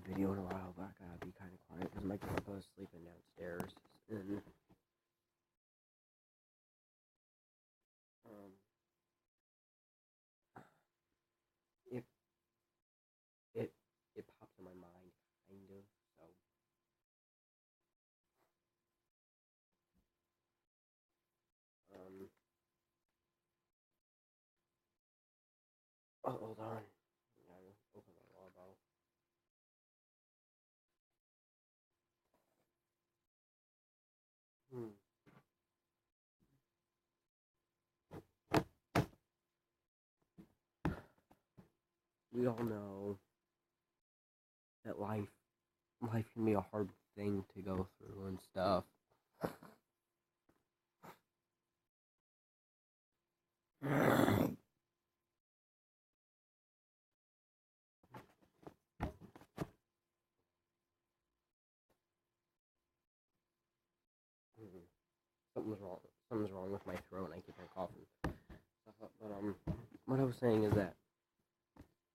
a video in a while, but I gotta be kind of quiet because my grandpa is sleeping downstairs. And um, it it it pops in my mind, kind of. So um, oh, hold on. I gotta open my water bottle. Hmm. We all know that life can be a hard thing to go through and stuff. something's wrong. Something's wrong with my throat, and I keep on coughing. But what I was saying is that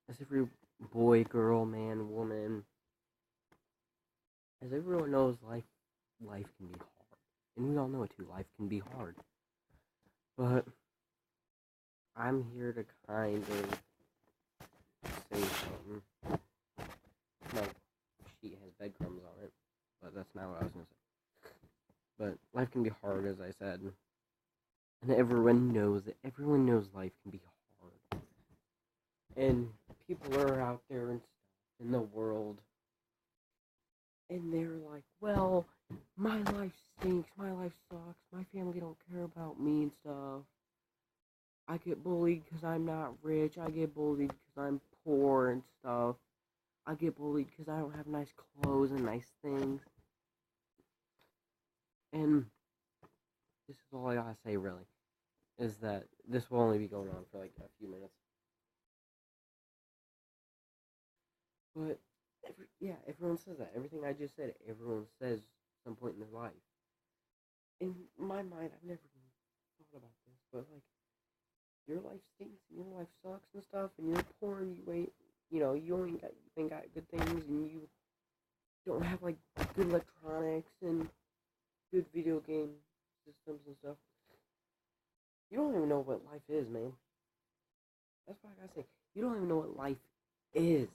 as every boy, girl, man, woman, as everyone knows, life can be hard, and we all know it too. Life can be hard, but I'm here to kind of say something. My sheet has breadcrumbs on it, but that's not what I was gonna say. But life can be hard, as I said, and everyone knows it. Everyone knows life can be hard, and people are out there and stuff in the world, and they're like, "Well, my life stinks. My life sucks. My family don't care about me and stuff. I get bullied because I'm not rich. I get bullied because I'm poor and stuff. I get bullied because I don't have nice clothes and nice things." And this is all I gotta say, really, is that this will only be going on for like a few minutes. But yeah, everyone says that. Everything I just said, everyone says some point in their life. In my mind, I've never thought about this, but like, your life stinks and your life sucks and stuff, and you're poor and you ain't, you ain't got good things, and you don't have like good electronics and good video game systems and stuff. You don't even know what life is, man. That's what I gotta say. You don't even know what life is.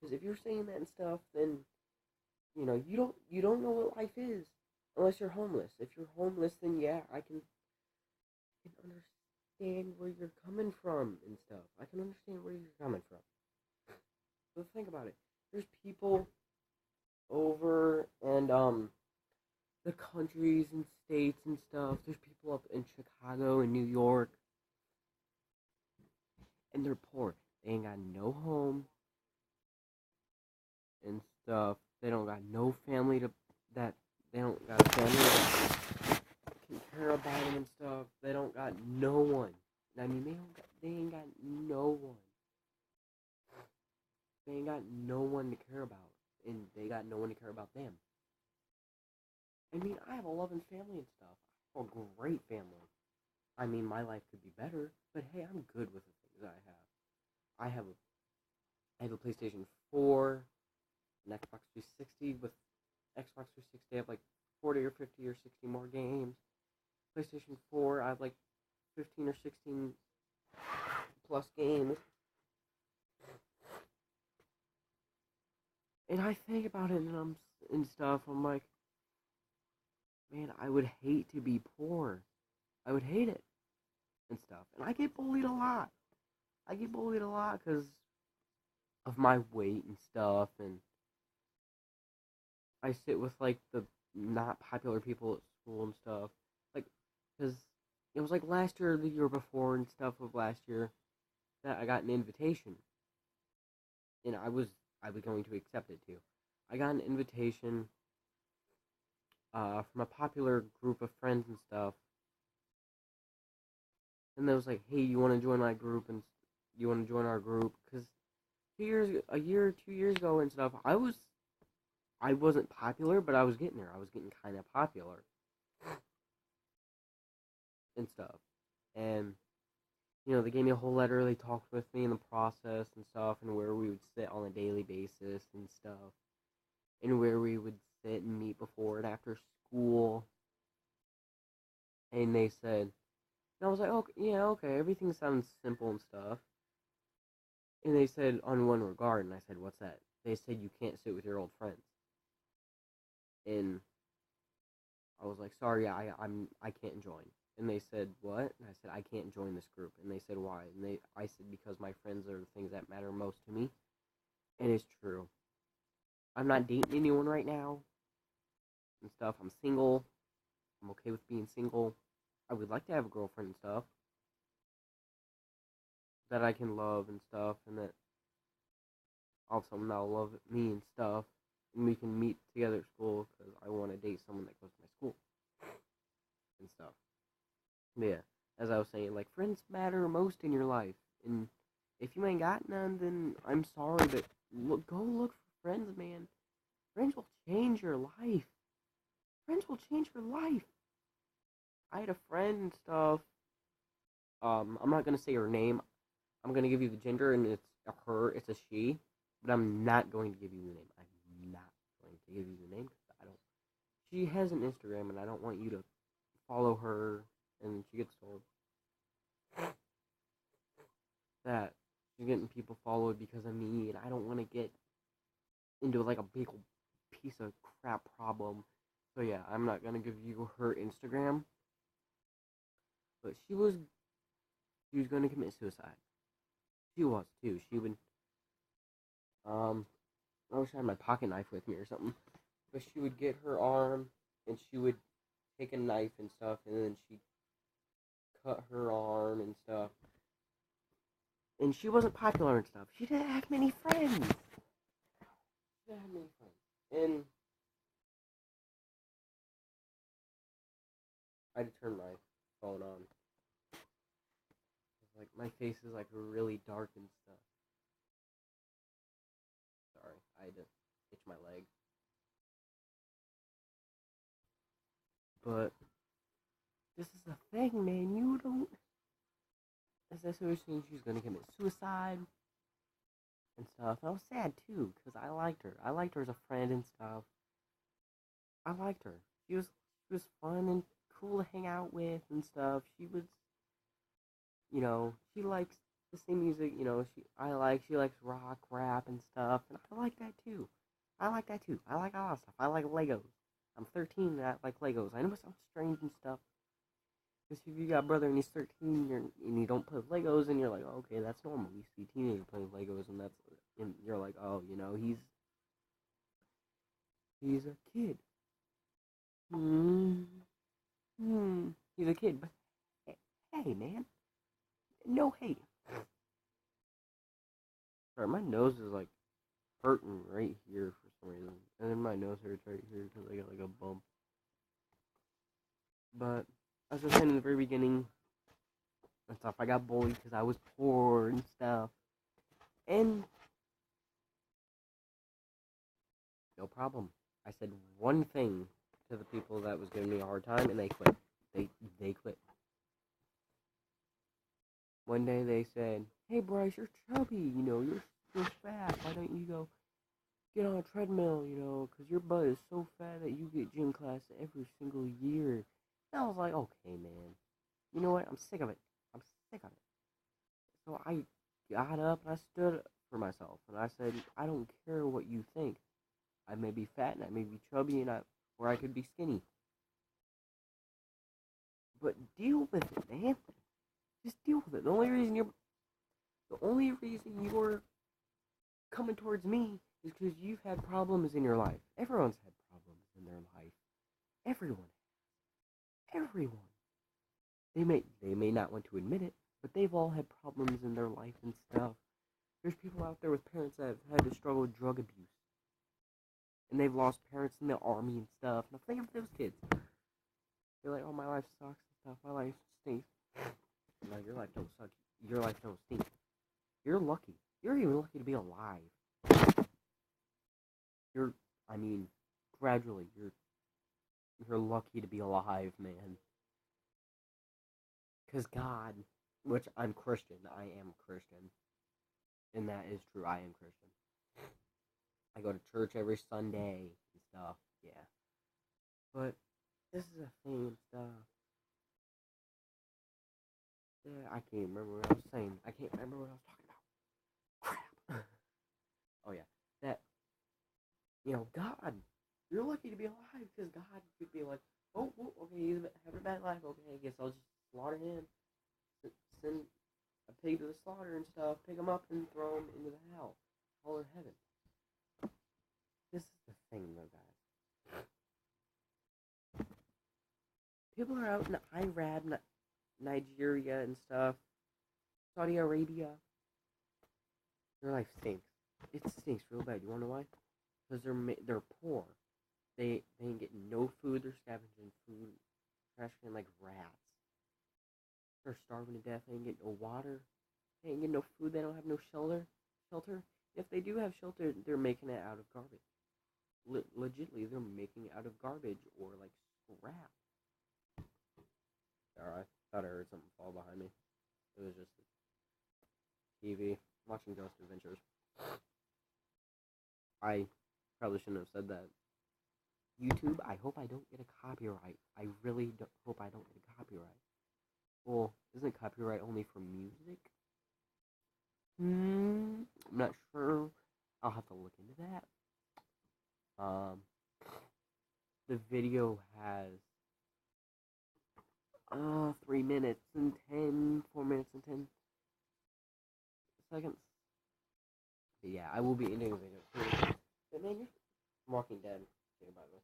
Because if you're saying that and stuff, then you don't know what life is unless you're homeless. If you're homeless, then yeah, I can understand where you're coming from and stuff. I can understand where you're coming from. But think about it. There's people over and the countries and states and stuff. There's people up in Chicago and New York, and they're poor. They ain't got no home and stuff. They don't got no family to that. They don't got a family that can care about them and stuff. They don't got no one. I mean, they ain't got no one. They ain't got no one to care about, and they got no one to care about them. I mean, I have a loving family and stuff. I have a great family. I mean, my life could be better, but hey, I'm good with the things I have. I have a PlayStation 4, an Xbox 360. With Xbox 360, I have like 40 or 50 or 60 more games. PlayStation 4, I have like 15 or 16 plus games. And I think about it and stuff. I'm like, man, I would hate to be poor. I would hate it and stuff. And I get bullied a lot. I get bullied a lot because of my weight and stuff. And I sit with like the not popular people at school and stuff. Like, because it was like last year or the year before and stuff of last year that I got an invitation. And I was going to accept it too. I got an invitation from a popular group of friends and stuff, and they was like, "Hey, you want to join my group and you want to join our group?" Because a year, 2 years ago and stuff, I wasn't popular, but I was getting there. I was getting kind of popular and stuff, and They gave me a whole letter. They talked with me in the process and stuff, and where we would sit on a daily basis and stuff, and where we would sit and meet before and after school. And they said, and I was like, okay, yeah, okay, everything sounds simple and stuff. And they said, on one regard, and I said, what's that? They said, you can't sit with your old friends. And I was like, sorry, I can't join. And they said, what? And I said, I can't join this group. And they said, why? And I said, because my friends are the things that matter most to me. And it's true. I'm not dating anyone right now and stuff. I'm single. I'm okay with being single. I would like to have a girlfriend and stuff that I can love and stuff, and that also now love me and stuff. And we can meet together at school because I want to date someone that goes to my school and stuff. Yeah, as I was saying, like, friends matter most in your life. And if you ain't got none, then I'm sorry, but go look for friends, man. Friends will change your life. Friends will change your life. I had a friend and stuff. I'm not gonna say her name. I'm gonna give you the gender, and it's a her. It's a she. But I'm not going to give you the name. I'm not going to give you the name because I don't. She has an Instagram, and I don't want you to follow her. And she gets told that she's getting people followed because of me, and I don't want to get into like a big piece of crap problem. So yeah, I'm not gonna give you her Instagram, but she was gonna commit suicide. She was too. She would I wish I had my pocket knife with me or something. But she would get her arm and she would take a knife and stuff, and then she'd cut her arm and stuff. And she wasn't popular and stuff. She didn't have many friends. She didn't have many friends. And I had to turn my phone on. Like, my face is like really dark and stuff. Sorry, I had to itch my leg. But this is the thing, man. You don't. As I was saying, she was gonna commit suicide and stuff. And I was sad too because I liked her. I liked her as a friend and stuff. I liked her. She was fun and cool to hang out with and stuff. She was, she likes the same music. She likes rock, rap, and stuff, and I like that too. I like that too. I like a lot of stuff. I like Legos. I'm 13 and I like Legos. I know it sounds strange and stuff. Because if you got a brother and he's 13 and you don't play with Legos, and you're like, oh, okay, that's normal. You see teenagers playing with Legos, and you're like, oh, he's a kid. Hmm. He's a kid, but hey, man, no hate. Sorry, my nose is like hurting right here for some reason, and then my nose hurts right here because I got like a bump. But as I was saying in the very beginning and stuff, I got bullied because I was poor and stuff, and no problem. I said one thing to the people that was giving me a hard time, and they quit. They quit. One day they said, "Hey Bryce, you're chubby. You're fat. Why don't you go get on a treadmill? Because your butt is so fat that you get gym class every single year." And I was like, "Okay, man. You know what? I'm sick of it. I'm sick of it." So I got up and I stood up for myself, and I said, "I don't care what you think. I may be fat and I may be chubby, or I could be skinny, but deal with it, man. Just deal with it. The only reason you're coming towards me is because you've had problems in your life. Everyone's had problems in their life. Everyone. Everyone. They may not want to admit it, but they've all had problems in their life and stuff. There's people out there with parents that have had to struggle with drug abuse. And they've lost parents in the army and stuff. Now think of those kids. They're like, oh, my life sucks and stuff. My life stinks. No, your life don't suck. Your life don't stink. You're lucky. You're even lucky to be alive. You're, I mean, gradually, you're lucky to be alive, man. Because God which I'm Christian. I am Christian. And that is true. I am Christian. I go to church every Sunday and stuff. Yeah. But this is a thing and stuff. Yeah, I can't remember what I was saying. I can't remember what I was talking about. Crap. Oh, yeah. That, God. You're lucky to be alive because God could be like, oh, okay, he's having a bad life. Okay, I guess I'll just slaughter him. Send a pig to the slaughter and stuff. Pick him up and throw him into the hell or heaven. This is the thing, though, guys. People are out in Iraq, Nigeria, and stuff. Saudi Arabia. Their life stinks. It stinks real bad. You wanna know why? Because they're poor. They ain't getting no food. They're scavenging food, trash can like rats. They're starving to death. They ain't getting no water. They ain't getting no food. They don't have no shelter. If they do have shelter, they're making it out of garbage. Legitly, they're making it out of garbage or like scrap. Sorry, I thought I heard something fall behind me. It was just the TV. Watching Ghost Adventures. I probably shouldn't have said that. YouTube, I hope I don't get a copyright. I really hope I don't get a copyright. Well, isn't copyright only for music? I'm not sure. I'll have to look into that. The video has 4 minutes and 10 seconds. But yeah, I will be ending the video. But man, you're Walking Dead. Okay, by the way.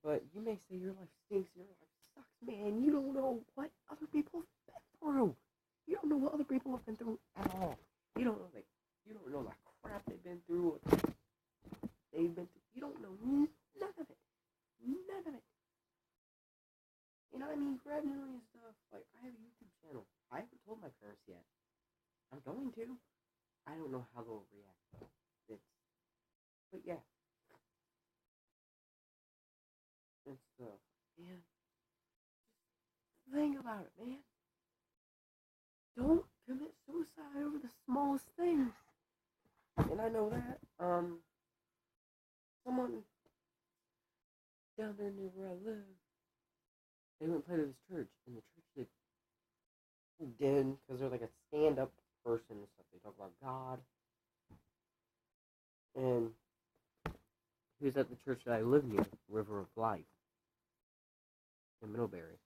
But you may say your life stinks, your life sucks, man. You don't know what other people have been through. You don't know what other people have been through at all. You don't know the crap they've been through. You don't know none of it. None of it. You know what I mean? Grab Newly and stuff. Like, I have a YouTube channel. I haven't told my parents yet. I'm going to. I don't know how they'll react though. But yeah. And stuff. Man. Think about it, man. Don't commit suicide over the smallest things. And I know that. Someone down there near where I live, they went and played at this church, and the church did, because they're like a stand-up person and stuff. They talk about God. And he was at the church that I live near, River of Life, in Middlebury.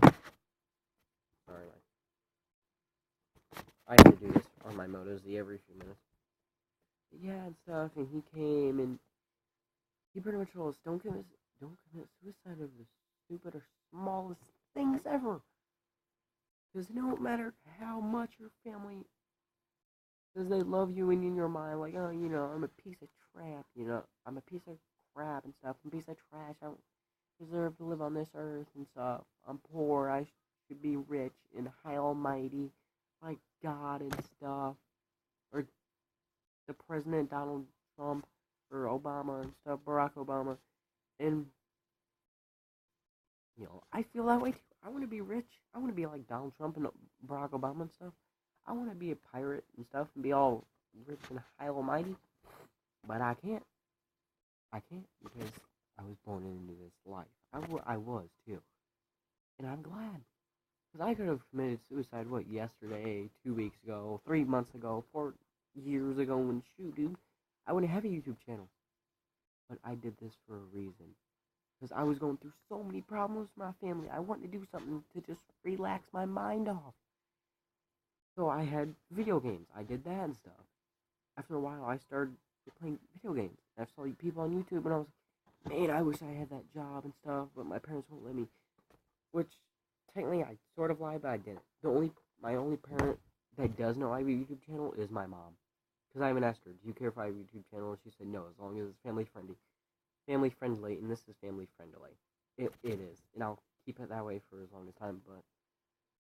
Sorry, I have to do this on my Moto Z every few minutes. Yeah, and stuff, and he came, and he pretty much told us, don't commit suicide over the stupid or smallest things ever. Because no matter how much your family says they love you and in your mind, like, oh, I'm a piece of crap, I'm a piece of crap and stuff, I'm a piece of trash, I don't deserve to live on this earth and stuff, I'm poor, I should be rich and high almighty, like God and stuff, or the President Donald Trump, or Obama and stuff, Barack Obama, and, I feel that way too. I want to be rich. I want to be like Donald Trump and Barack Obama and stuff. I want to be a pirate and stuff and be all rich and high almighty. But I can't. I can't because I was born into this life. I was too. And I'm glad. Because I could have committed suicide, yesterday, 2 weeks ago, 3 months ago, 4 years ago, and shoot, dude, I wouldn't have a YouTube channel. But I did this for a reason. Because I was going through so many problems with my family. I wanted to do something to just relax my mind off. So I had video games. I did that and stuff. After a while, I started playing video games. I saw people on YouTube, and I was like, man, I wish I had that job and stuff, but my parents won't let me. Which, technically, I sort of lied, but I didn't. My only parent that does know I have a YouTube channel is my mom. Because I even asked her, do you care if I have a YouTube channel? And she said no, as long as it's family friendly, and this is family friendly. It is, and I'll keep it that way for as long as time, but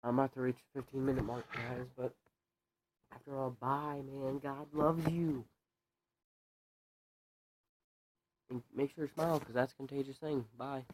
I'm about to reach the 15-minute mark, guys, but after all, bye, man. God loves you. And make sure to smile, because that's a contagious thing. Bye.